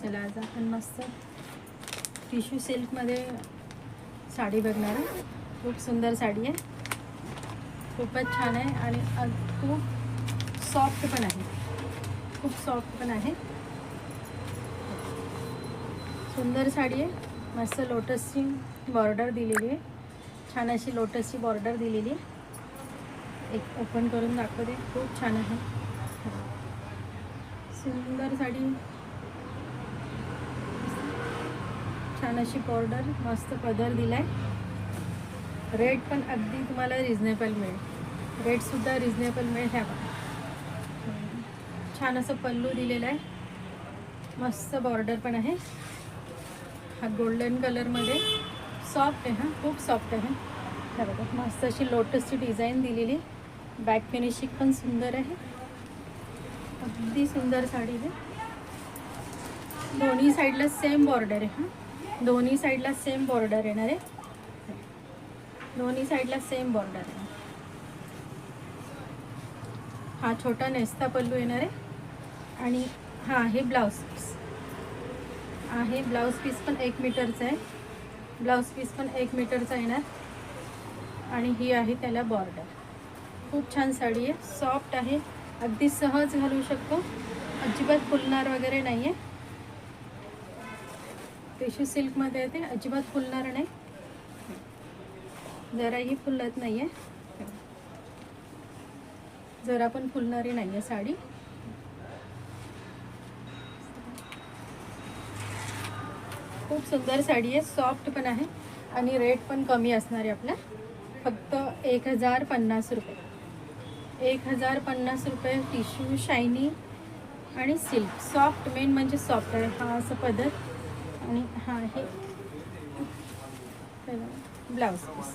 चला आज आपण मस्त टिश्यू सिल्कमध्ये साडी बघणार आहे. खूप सुंदर साडी आहे, खूपच छान आहे आणि खूप सॉफ्ट पण आहे, खूप सॉफ्ट पण आहे. सुंदर साडी आहे, मस्त लोटसची बॉर्डर दिलेली आहे, छान अशी लोटसची बॉर्डर दिलेली आहे. एक ओपन करून दाखवते, खूप छान आहे, सुंदर साडी, छान अशी बॉर्डर, मस्त पदर दिलाय. रेट पण अगदी तुम्हाला रिजनेबल मिळेल, रेटसुद्धा रिजनेबल मिळेल. ह्या बघा, छान असं पल्लू दिलेलं आहे, मस्त बॉर्डर पण आहे. हा गोल्डन कलरमध्ये सॉफ्ट आहे, हा खूप सॉफ्ट आहे. ह्या बघा, मस्त अशी लोटसची डिझाईन दिलेली, बॅक फिनिशिंग पण सुंदर आहे, अगदी सुंदर साडी आहे. दोन्ही साईडला सेम बॉर्डर आहे. हां, दोन्ही साईडला सेम बॉर्डर येणार आहे, दोन्ही साईडला सेम बॉर्डर आहे. हा छोटा नेस्ता पल्लू येणार आहे आणि हा आहे ब्लाऊज पीस, आहे ब्लाऊज पीस पण 1 मीटरचा आहे, ब्लाऊज पीस पण 1 मीटरचा येणार आणि ही आहे त्याला बॉर्डर. खूप छान साडी आहे, सॉफ्ट आहे, अगदी सहज घालू शकतो, अजिबात फुलणार वगैरे नाही आहे. टिश्यू सिल्कमध्ये आहे, ते अजिबात फुलणार नाही, जराही फुलत नाही आहे, जरा पण फुलणारी नाही आहे साडी. खूप सुंदर साडी आहे, सॉफ्ट पण आहे आणि रेट पण कमी असणार आहे आपला, फक्त 1050 रुपये, 1050 रुपये. टिश्यू, शायनी आणि सिल्क, सॉफ्ट, मेन म्हणजे सॉफ्ट आहे. हा असं पदर आणि हा आहे ब्लाऊज पीस,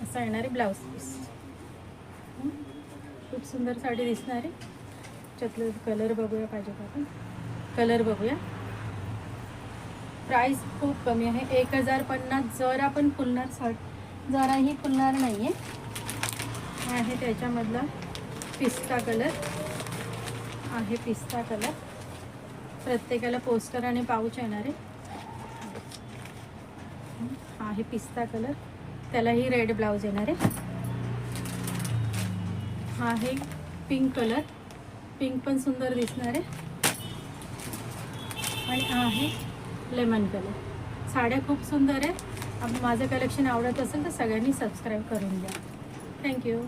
असं येणार आहे ब्लाऊज पीस. खूप सुंदर साडी दिसणार आहे. त्यातलं कलर बघूया, पाहिजे का आपण कलर बघूया. प्राईस खूप कमी आहे, 1050. जरा पण फुलणार जराही फुलणार नाही आहे. त्याच्यामधला पिस्ता कलर आहे, पिस्ता कलर. प्रत्येकाला पोस्टर आणि पाऊच येणार आहे. हा आहे पिस्ता कलर, त्यालाही रेड ब्लाऊज येणार आहे. हा आहे पिंक कलर, पिंक पण सुंदर दिसणार आहे आणि हा आहे लेमन कलर. साड्या खूप सुंदर आहे. माझं कलेक्शन आवडत असेल तर सगळ्यांनी सबस्क्राईब करून द्या. थँक्यू.